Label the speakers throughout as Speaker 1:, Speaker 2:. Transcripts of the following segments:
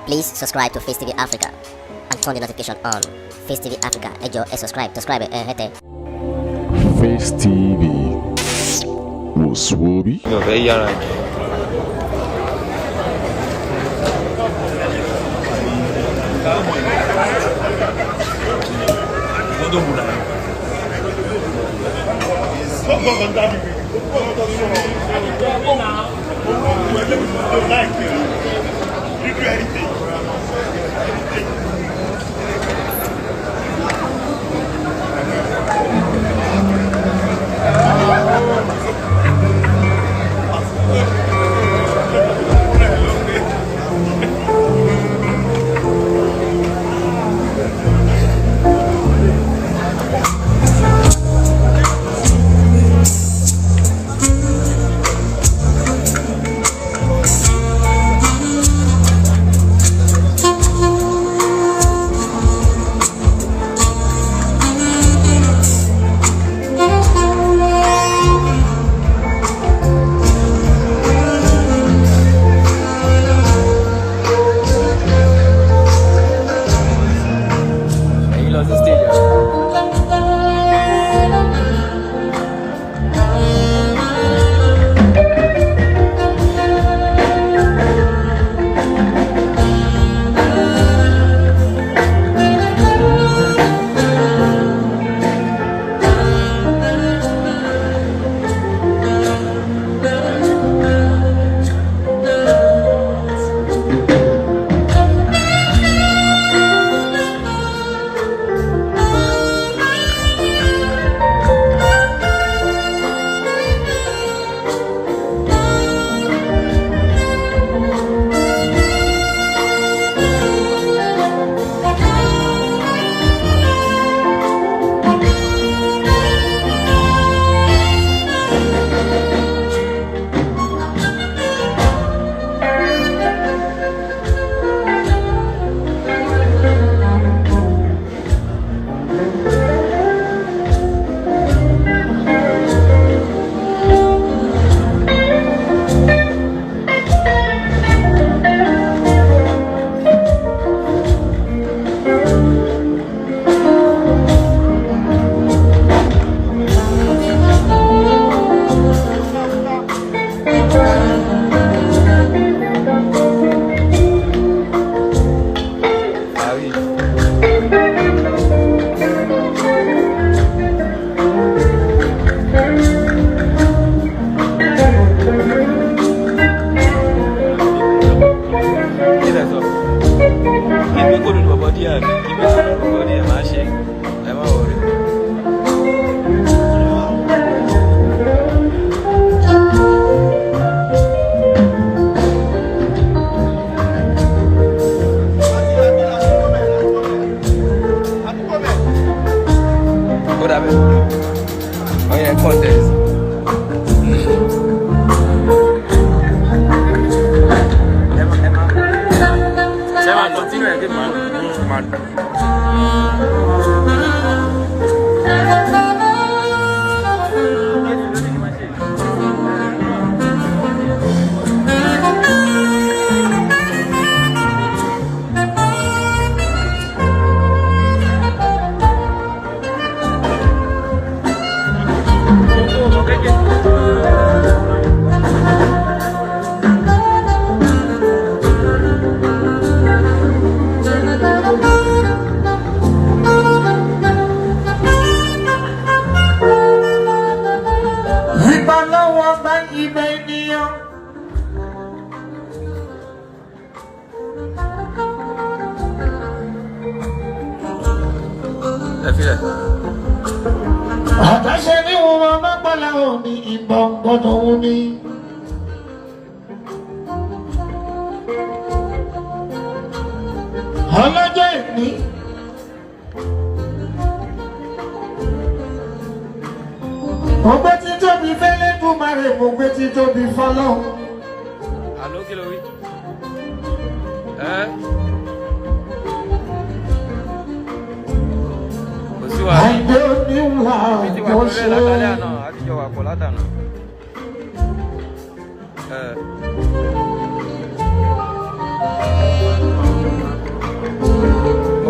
Speaker 1: Please subscribe to Face TV Africa and turn the notification on. Face TV Africa, ẹ jọ̀ọ́ ẹ subscribe, hete.
Speaker 2: Face TV was Swoby.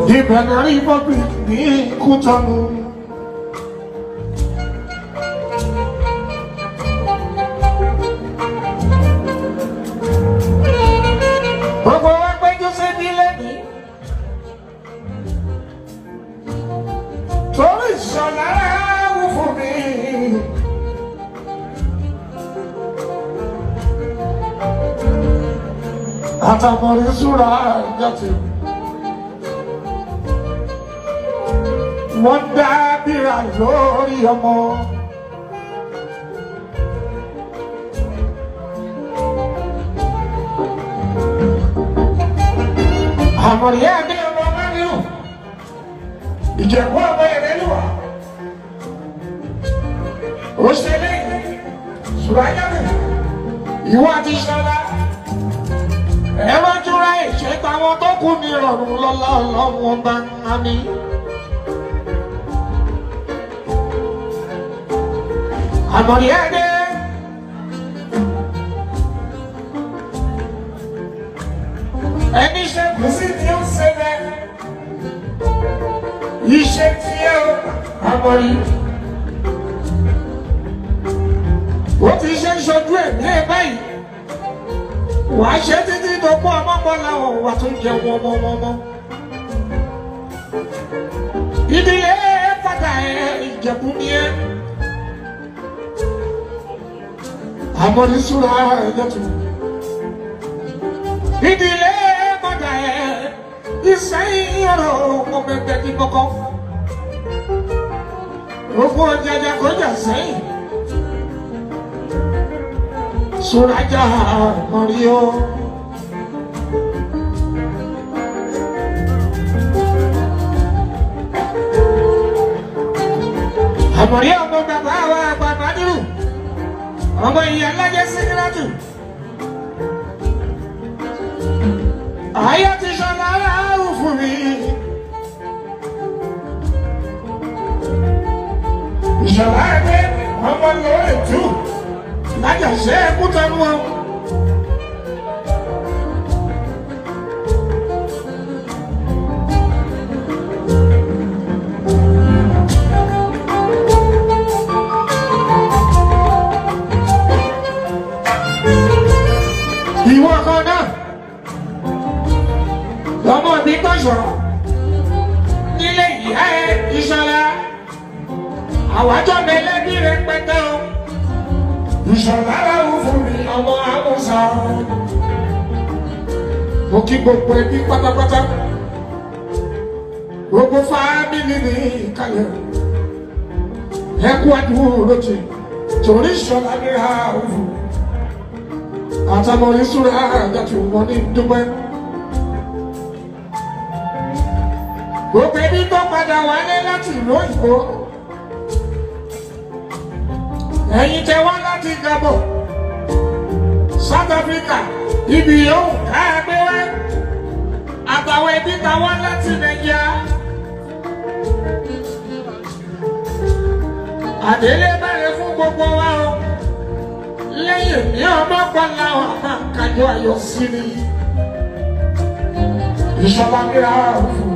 Speaker 3: The Benin Republic ní Kútọ́nù. Gbogbo wa péjú síbi lẹ́ni. Torí ìṣọ̀lá wù fún mi. Àtàmọ̀rí súra ìjọ́tì. Wọ́n dábìrà lórí ọmọ. Àmọ̀rí ẹ̀dẹ́ ọmọ mẹ́rin. Ìjẹ̀bú ọmọ ìrẹ́lúwà. Ó ṣe lé Sùráyàmì. Ìwọ àti Ṣọlá. Ẹ wá túra ìṣẹ́ta wọn tó kù ní ìrọ̀rùn lọ́lá ọlọ́run bá ń mi. Àmọ̀rí ẹ̀dẹ́. Ẹni ṣe kù sí tí ó ṣe bẹ́ẹ̀. Iṣẹ́ tí ẹ ó Àmọ̀rí. Ó ti ṣe ń ṣojú ẹ̀mí ẹ̀ báyìí. Wà á ṣe títí tó kó ọmọkànlá wà tó jẹ wọmọwọmọ. Ìdílé padà Ìjẹ̀bú ni ẹ́. Àmọ̀rí súra ẹ̀jẹ̀tù. Ìdílé padà Ìsẹ́yìn ọ̀rọ̀ ọmọ bẹ̀bẹ̀ ní kọ́kọ́. Ogun ọjàjà kọjá sẹ́yìn. Súrajà Àmọ̀rí o. Àmọ̀rí ọmọ bàbá wa bàbá dúró. Ọmọ ìyá alájẹ Síkírátù. Ayé ti Ṣọlá ráhùn fún mi. Ìṣọ̀lá ẹgbẹ́ ọmọ lórí tù. Lájà ṣe é kú tẹnu wọn. Ìwọ kan náà lọ́mọ mi kọ́ sọ̀rọ̀ nílé ìyá ẹ Ìṣọ̀lá àwájọ́ mi lẹ́bí rẹ̀ pẹ́tẹ́ o. Ìṣọ̀lá ráhùn fún mi ọmọ Àmúsà. Mo kí gbogbo ẹbí pátápátá, gbogbo fámìlì ní ìkàlẹ̀. Ẹ kú àdúró lójì torí Ìṣọ̀lá ní ráhùn fún. Àtàmọ̀rí súra àjàtù wọn ní dúpẹ́. Gbogbo ẹbí tó padà wálé láti ìlú òyìnbó. Ẹ̀yin tẹ́ wá láti Gabon, South Africa, ibi yóò ká ẹgbẹ́ wá. Àtàwọn ẹbí ta wá láti Nàìjíríà. Àdélé bẹ̀rẹ̀ fún gbogbo wa o. Lẹ́yìn ní ọmọ pọ́nlá wa máa kájọ ayọ̀ sí ni. Ìṣọ̀lá mìíràn fún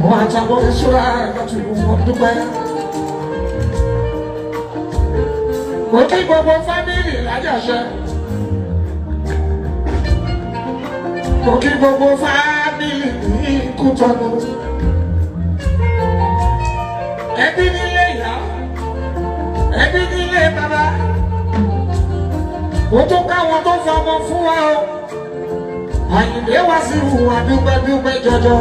Speaker 3: wọn àtàwọn ìṣúra láti wọn dúpẹ́. Mo kí gbogbo fámìlì lájàṣẹ. Mo kí gbogbo fámìlì ní Kútọ́nù. Ẹbí nílé ìyá, ẹbí nílé bàbá. Mo tún káwọn tó fọmọ fún wa o. Àyìnlé wá sí ìhùwà dúpẹ́dúpẹ́ jọjọ.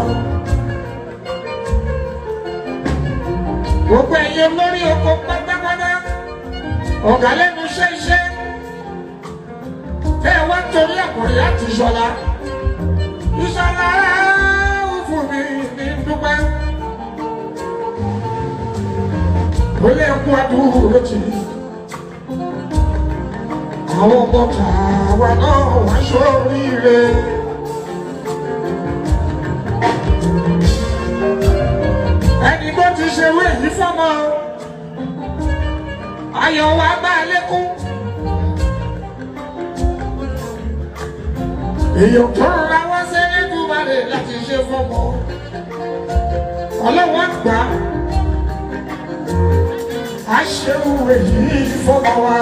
Speaker 3: Gbogbo ẹ̀yẹ lórí oko pátápátá. Ọ̀gá lẹ́nu iṣẹ́. Ẹ wá torí Àmọ̀rí àti Ìṣọ̀lá. Ìṣọ̀lá ráhùn fún mi ní dúpẹ́. Ó lè kú àdúró lójì. Àwọn ọmọ tàwa náà wá sóríire. Ẹni tó ti ṣe wé yìí fọ́mọ. Ayọ̀ wa bá lékún. Èèyàn tó rọra wá sẹ́lẹ̀ dùmarè láti ṣe fọmọ ọlọ́wọ́ àgbà á ṣe òwe yìí fọmọ wa.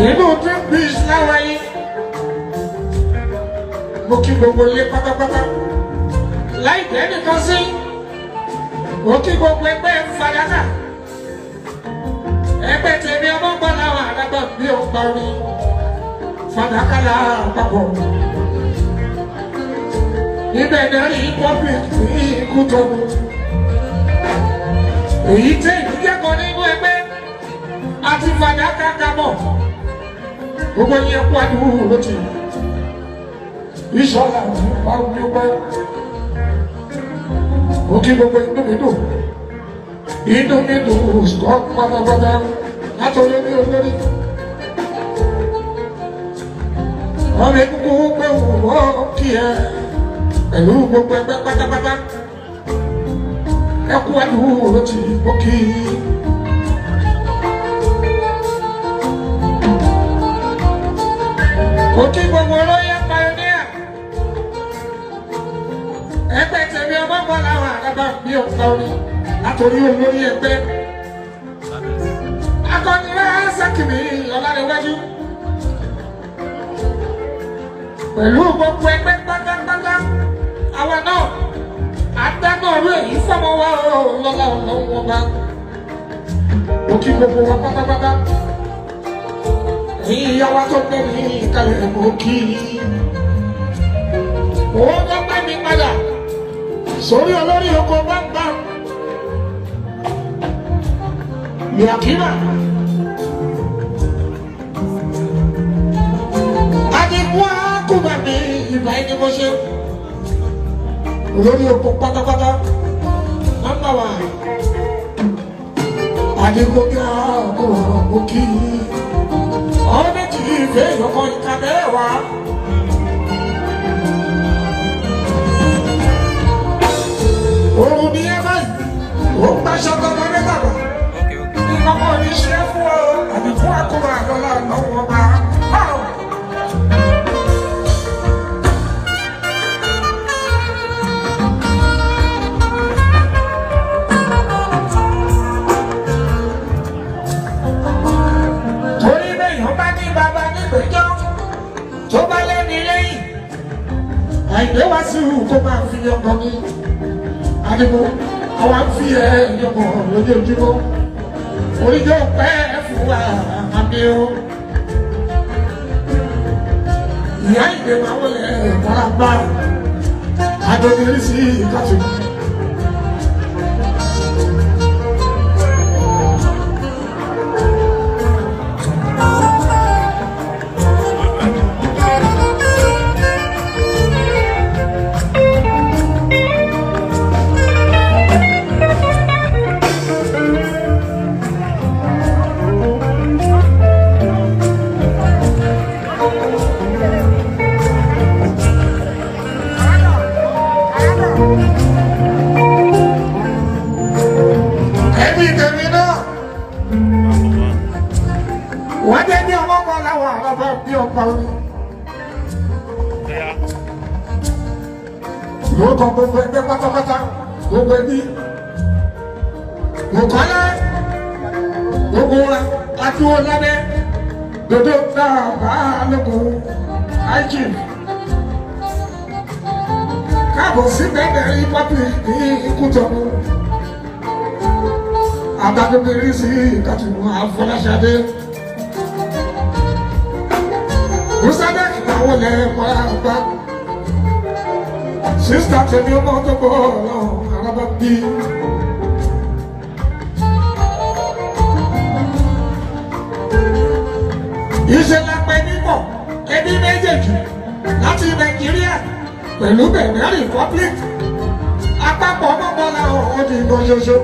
Speaker 3: Inú tí bíi láwa yìí mo kí gbogbo ilé pátápátá láìpẹ́ nìkan sí mo kí gbogbo ẹgbẹ́ fàdákà ẹgbẹ́ tèmi ọmọ gbọ́n láwọn àdàgbà bí ó gbà mí fàdákà lápapọ̀ ibẹ̀ náà rí public ní ikú tó mú èyí tẹ́ ìdíjẹ́kọ̀ọ́ nínú ẹgbẹ́ àti fàdákà kábọ̀ gbogbo yẹn kú àdúgbò ló ti ìṣọ̀lá bá ń dúpẹ́ ó kí gbogbo inú mi dùn sọ pátápátá látọ̀lé ní olórí ọmọ egungun pé wọ́n kí ẹ pẹ̀lú gbogbo ẹgbẹ́ pátápátá ẹ kú àdúgbò ló ti ó kí ó kí gbogbo olóyè pioneer ẹgbẹ́ tẹ̀mí ọmọ bọ́ láwọn àdábà bí ọ̀pá orí látòrí olórí ẹgbẹ́ akọnilá sákìmí ọ̀làdéwájú pẹ̀lú gbogbo ẹgbẹ́ pátápátá àwa náà àdáná ọ̀rọ̀ èyí fọmọ wa lọ́la ọlọ́wọ́ bá ó kí gbogbo wa pátápátá ìyàwó tó gbé ní ìkàlẹ̀ mọ́ kí owó tó gbé mi padà sórí olórí oko bámbá yàkínà adigun akúbà mi ìgbà ẹni mo ṣe olórí oko pátápátá bámbá wa adigun bí akúbà mọ́ kí ọ̀rọ̀ méjì ìfẹ́ ìyọkọ̀ ìkàbẹ́ wa. Òun ni ẹ báyìí, ó ń gbàṣọ tọmọ mẹ́tàbà. Ní ọmọ ní ṣe fún ọ, àbí fún àkóbá àdọ́là lọ́wọ́ ọba. Àìdè wá sí ìhù tó máa fi ọkọ ní àdìbò àwọn àfi ẹ̀yọkọ̀ lójoojúmọ́ oríjọ́ pẹ́ fún wa àmì o ìyá ìdè máa wọlé wọ́n bá àdókèrè sí ìkàtì. Wọ́n jẹ́ bí ọmọ kan láwọn àrọ́bọ̀ bí ọpa orí. Lóòótọ́ gbogbo ẹgbẹ́ pátápátá, gbogbo ẹbí. Mọ̀kànlá, gbogbo wa, adúró lábẹ́, dodo náà bá lókun, ájì. Káàbọ̀ sí bẹ́ẹ̀ republic ní Kútọ̀nù. Àgbàdókèrè sí Ìkàtúmọ̀ Àfọláṣadé. Musadek àwọn lè mọ́ra gbá. Sísítà tèmi ọmọ tó bọ̀ ọ̀rọ̀ arábá bí. Ìṣẹ̀lẹ̀ pẹ̀ nípọ̀ ẹbí méjèèjì láti Nàìjíríà pẹ̀lú Benin Republic. Àpapọ̀ mọ́bọ́lá ọ̀hún ìbọn ṣoṣo.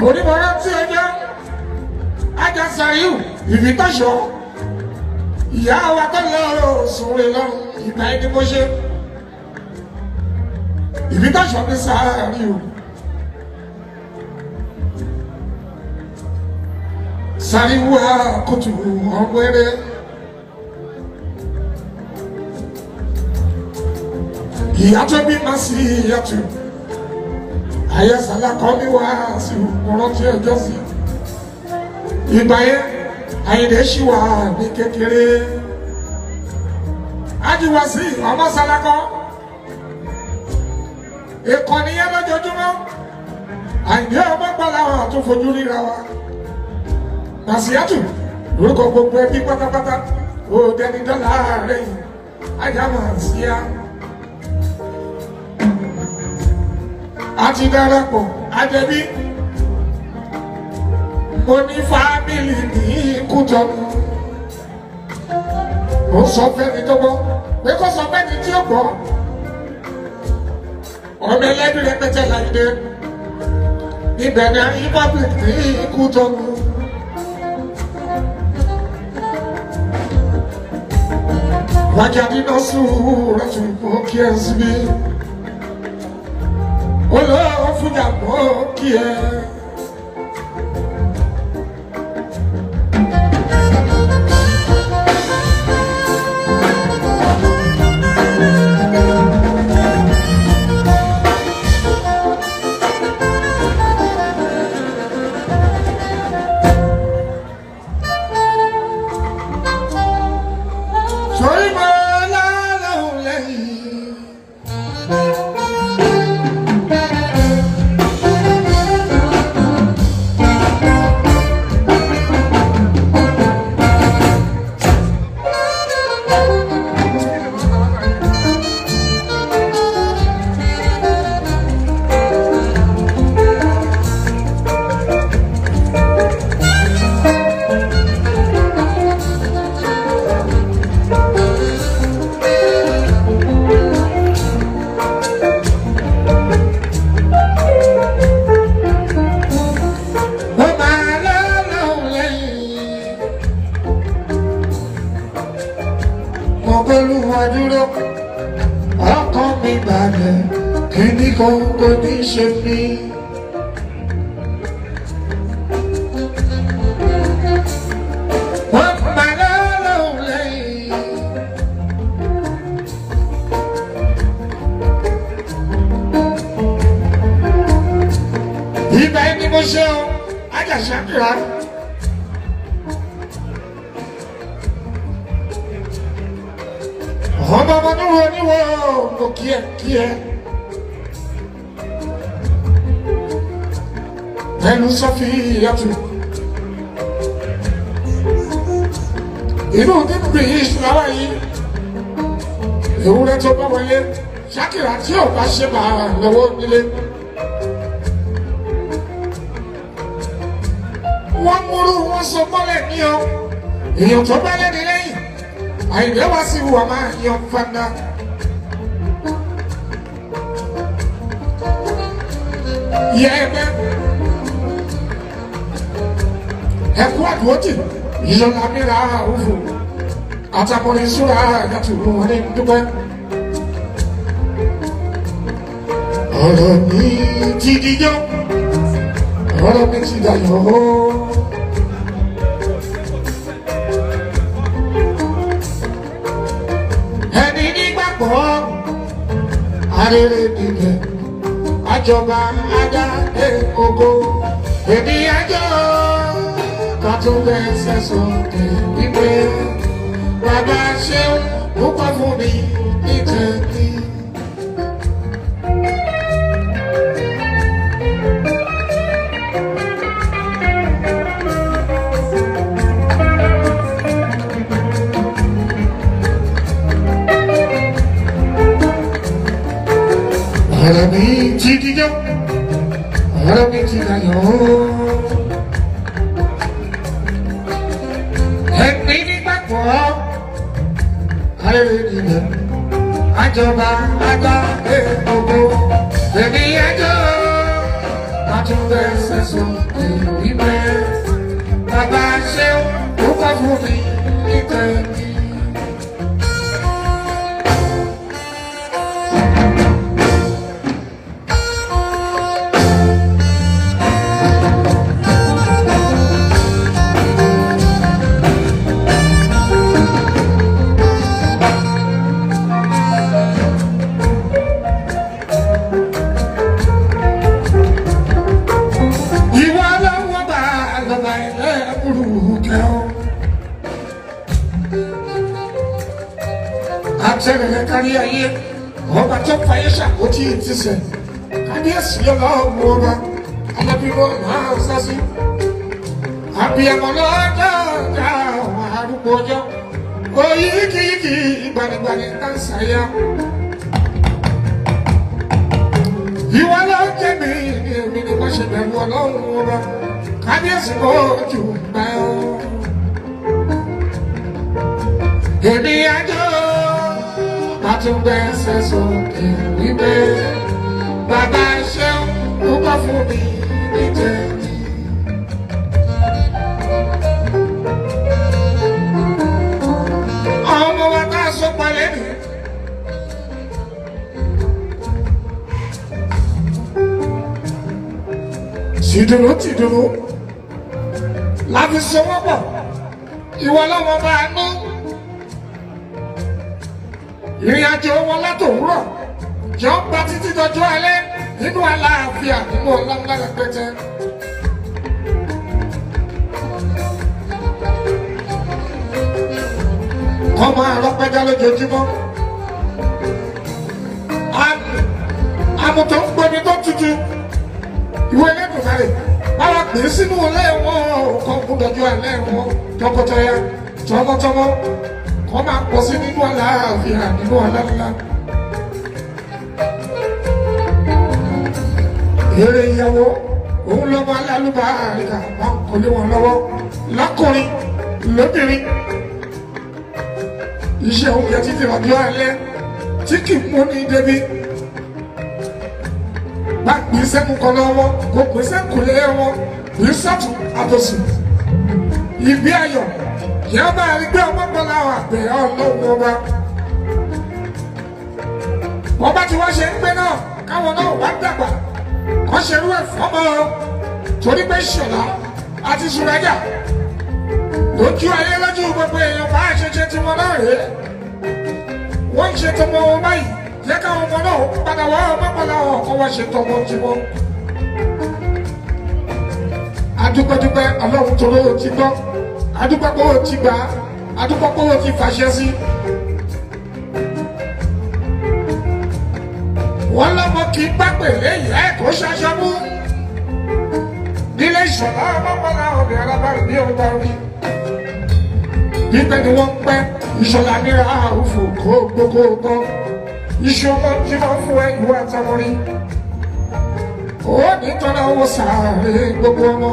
Speaker 3: Onímọ̀ràn tí ọjọ́ ajá sàyù ìbí tọ́ṣọ́ ìyá wa tó lọ sùnwé lọ́rùn ìgbà ẹni mo ṣe ìbí tọ́ṣọ́ ní sàyù sàyù wa kùtù ọ̀gbẹ́rẹ́ ìyá tó bí má sí ìyàtú àyẹ̀sálà kọ́ mi wá sí ọ̀rọ̀ tí ẹjọ́ sí ìgbà yẹn àyìnlẹ̀ ṣì wà ní kékeré ájúwá sí ọmọ sálákọ́ ìkànnì yẹn lójoojúmọ́ àyìnlẹ̀ ọmọ gbọ́láwọ̀ tó fojú ríra wa màsíyàtù lórúkọ gbogbo ẹbí pátápátá ó dẹni dọ́là rẹ̀ yìí ajá màsíyà àti darapọ̀ àjẹbí mo ní fámìlì ní Kútọ̀nù mo sọ fẹ́ni tó gbọ́ pé kó sọ fẹ́ni tí ó gbọ́ ọmọ ẹlẹ́bí rẹpẹtẹ láìdé níbẹ̀ ní republic ní Kútọ̀nù wájà nínú sùúrù rẹ̀ tún mọ́ kí ẹ síbí olóò fújà mọ́ kí ẹ. Dúró ọkàn mi balẹ̀ kíní kan kò ní ṣe mí. Wọ́n máa lọ́lọ́hùn lẹ́yìn. Ìgbà ẹni mo ṣe o, Àjàṣà kíra. Ọmọ ọmọdé wo ni wo mo kí ẹ ẹnu Sọfíyàtù inú nínú bí ìṣúná yìí ewúrẹ́ tó bá wọlé Ṣàkírà tí ò bá ṣe máa lọ́wọ́ nílé wọ́n múrú wọn so mọ́lẹ̀ ní ọ èèyàn tó bá lẹ́ni lẹ́yìn Àyìndé wá sí wà máa yan fanda. Ìyá ẹgbẹ́ ẹkú àdúrótì ìyọ̀nà mìíràn àrùfò àtàkùnrin ìṣúra àyàtò wọn ní dúpẹ́. Ọ̀rọ̀ mi ti dijọ́, ọ̀rọ̀ mi ti dayọ̀. Arere dìde, àjọba ajá ògo, èdè àjọ kàtó bẹ́sẹ̀ sókè wípé bàbá ṣeun púpọ̀ fún mi ní tẹ̀lé. Ọ̀rọ̀ mi ti dijọ́, ọ̀rọ̀ mi ti dayọ̀. Ẹ̀mí nígbàgbọ́, ayé nìyẹn. Àjọba ajá ògo, èmi ẹjọ́. Àtúndẹ̀ sẹ́sọ̀ ìlú ìgbẹ́. Bàbá ṣe ó bá fún mi nítorí. Àtẹ̀rẹ̀ kárí ayé ọba tó fàyè ṣàkóso ti sẹ̀ kábíyèsí ọlọ́run ọba alábíwọ́ máa ń sásí àbíyamọ lọ́jọ́ ọjà àwọn arúgbó ọjọ́ oyíkíyíkí gbanigbani káńsáyà ìwọ ló jẹ́ mi ní èmi ni wọ́n ṣe bẹ̀rù ọlọ́run ọba kábíyèsí kò jù báyọ̀ èmi àjọ. Àtúngbẹ́sẹ̀ sókè wípé bàbá ṣeun ló kọ́ fún mi níjẹ̀bi. Ọmọ wa ká sọ palẹ̀ mi. Tìdùnnú láti sọ wọ́n pọ̀ ìwọ lọ́wọ́ bá a nú. Ìrìnàjò wọn látòwúrọ̀ jọ ń gba títí dọjọ́ alẹ́ nínú àlàáfíà nínú ọlọ́lá rẹpẹtẹ. Ọmọ àrọ́pẹ́já lójoojúmọ́. Àmùtọ̀ ń gbóni tó tutù. Ìwé Elédùmarè báwa pè é sínú ilé wọn kọ́ fún dọjọ́ alẹ́ wọn tọkọtaya tọmọtọmọ. Kọ́ máa pọ̀ sí nínú àlàáfíà nínú ọlọ́lá. Èrè ìyàwó òun lọ́mọ alálùbáríkà máa ń kọ́lé wọn lọ́wọ́ lọ́kùnrin lóbìnrin. Iṣẹ́ oúnjẹ títí ọjọ́ alẹ́ tí kì í mú ní débi. Bá pín sẹ́nu kan lọ́wọ́ kò pín sẹ́kùlé wọn pín sọ́tún àtòsí. Ìgbé ayọ̀ yẹ́n bá rí gbé ọmọ bọ́lá àgbẹ̀ ọlọ́run ọba. Wọ́n bá ti wá ṣe ń gbé náà káwọn náà wá dàgbà kọ́ ṣerú ẹ̀ fọ́mọ́ torí pé ṣọ̀lá àti ṣùrẹ́jà lójú ayé lójú gbogbo èèyàn bá ṣẹṣẹ tí wọn náà rèé. Wọ́n ń ṣe tọmọ wọn báyìí jẹ́ káwọn ọmọ náà padà wá ọmọ bọ́lá ọkọ̀ wá ṣe tọmọ tiwọn. Adúpẹ́dúpẹ́ ọlọ́run tó ló ti gbọ́. Adúpẹ́pẹ́ wo ti gbà adúpẹ́pẹ́ wo ti fàṣẹ sí. Wọ́n lọ́mọ kì í bá pèlè ìyá ẹ̀ kó ṣaṣọ mú. Nílé ìṣọ̀lá ọmọkànlá ọ̀bẹ alábàárù ní ọgbà orí. Bíbẹ́ ni wọ́n pẹ́ ìṣọ̀lá níra àrùfò kó gbogbo ọgbọ́n. Iṣẹ́ ọmọ tí wọ́n fún ẹ ìwọ àtàwọ̀rí. Ó ní tọ́lá owó sàárè gbogbo ọmọ.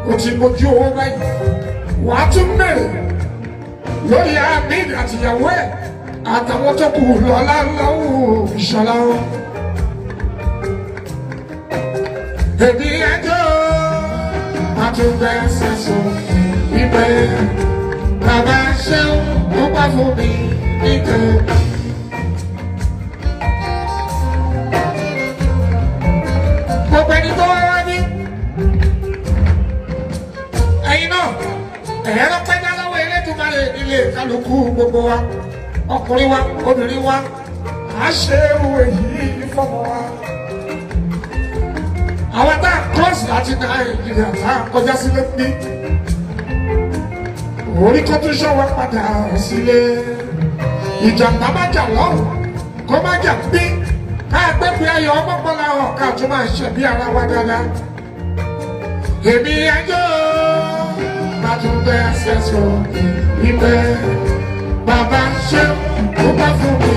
Speaker 3: O ti mojú owó báyìí wà á tún bẹ̀rẹ̀ lórí Ahmed àtìyàwó ẹ̀ àtàwọn tó kù lọ́lá lọ́wọ́ ìṣọ̀lá wọn. Èmi ẹjọ́ àtúngbẹ́sẹ̀ sókè wípé bàbá ṣeun ló bá fún mi nítorí. Gbogbo ẹni tó wá wá ní. Ẹ̀rọ pẹ́já lọ́wọ́ Elédùmarè nílé kálukú gbogbo wa ọkùnrin wa obìnrin wa à ṣe ewu èyí fọ́mọ wa. Àwọn tá a kọ́ọ̀sì láti Nàìjíríà tá a kọjá sílé bí orí kó tún ṣọ́ wa padà sílé. Ìjàmbá má jà lọ́wọ́ kó má jà bí ká gbẹ́gbẹ́ ayọ̀ ọmọkànlá ọ̀ ká tún máa ṣe bí ara wa dáadáa. Èmi ẹjọ́. Àtúngbẹ́sẹ̀ sókè wípé bàbá ṣeun ló bá fún mi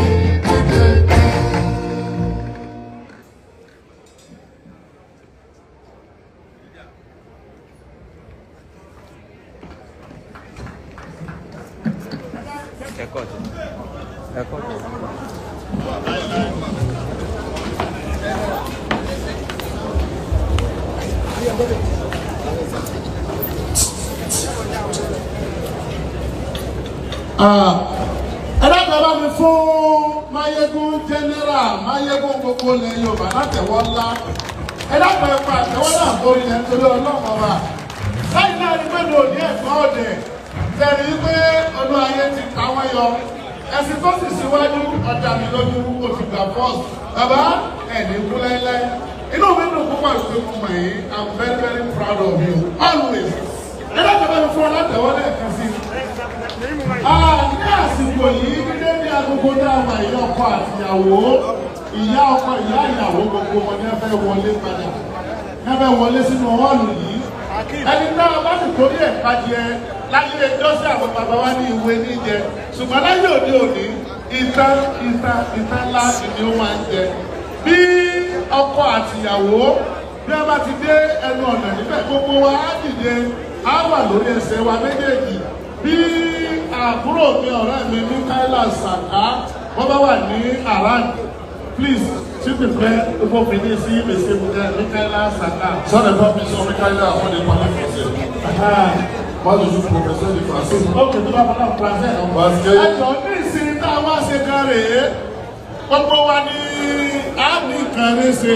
Speaker 3: níjẹ̀bi.
Speaker 4: ẹ dákẹ́ bá mi fún Máyégún general Máyégún gbogbo ilẹ̀ Yorùbá látẹ̀wọ́ ńlá ẹ dákẹ́ ẹ pa àtẹ̀wọ́ náà torí ẹ̀ nítorí Ọlọ́run ọba lẹ́yìn náà ni pẹ̀lú òní ẹ̀gbọ́n ọ̀dẹ̀ tẹ̀lé pé ọdún ayé ti ta wọ́n yọ ẹ̀sìn tó sì síwájú ọjà mi lójú kò ti gbà fọ́ọ̀sì bàbá ẹ̀ní kú láíláí inú mi dùn púpọ̀ ìpè fún mi yìí I'm very very proud of you always ẹ dákẹ́ bá mi fún ọ látẹ̀wọ́ lẹ́ẹ̀kan sí ní àsìkò yìí dídé ní agogo dáhùn ìyá ọkọ àtìyàwó ìyá ọkọ ìyá ìyàwó gbogbo wọn ní ẹfẹ wọlé padà ẹfẹ wọlé sínú họ́ọ̀lù yìí ẹni náà bá sì torí ẹ̀ pàjẹ́ láyé ẹjọ́ sí àwọn bàbá wa ní ìwé níjẹ ṣùgbọ́n láyé òde òní ìtàn ńlá ni ó máa ń jẹ bí ọkọ àtìyàwó bí wọ́n bá ti dé ẹnu ọ̀nà níbẹ̀ gbogbo wa á dìde á wà lórí ẹsẹ̀ wa méjèèjì bí àbúrò mi ọ̀rẹ́ mi Mikaela Saka wọ́n bá wà ní around please s'il te plaît il faut venir ici monsieur Mikaela Saka.
Speaker 5: Ça n'est pas mission Mikaela avant de parler français. Moi je suis professeur de français.
Speaker 4: Ok, tu vas parler en français.
Speaker 5: Parce que.
Speaker 4: ẹjọ́ ní ìsinmi tá a wá ṣe kan rèé gbogbo wa ní àmì kan rèé ṣe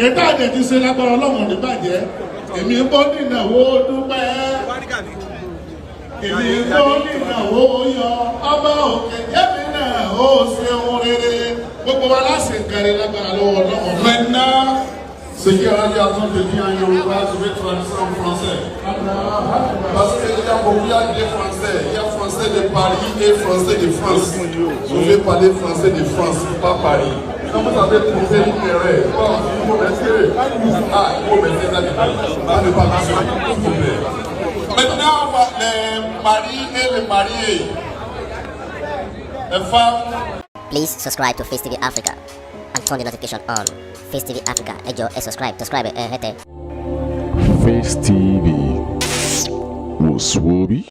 Speaker 4: ètò àjẹjì ṣe lágbára Ọlọ́run ní bàjẹ́ èmi ń bọ́ ní ìnáwó dúpẹ́. Èmi tó níyàwó yọ ọba òkè jẹ́mi náà ó ṣeun rere gbogbo wa láṣẹ kẹrin lágbára lọ́wọ́ lọ́wọ́.
Speaker 5: Maintenant, ce qui est radialement de dire en Yoruba, je vais traduire ça en français. Parce qu'il y a beaucoup de français. Il y a français de Paris et français de France. Je vais parler français de France, pas Paris. Quand vous avez trouvé une erreur, il faut retirer. Il faut mettre ça de Paris. Ne pas mentionner, s'il vous plaît. Maintenant, les maris et les mariés, les femmes.
Speaker 1: Please subscribe to Face TV Africa and turn the notification on. Face TV Africa, ẹ jọ̀ọ́ ẹ subscribe hete.
Speaker 2: Face TV was Swoby.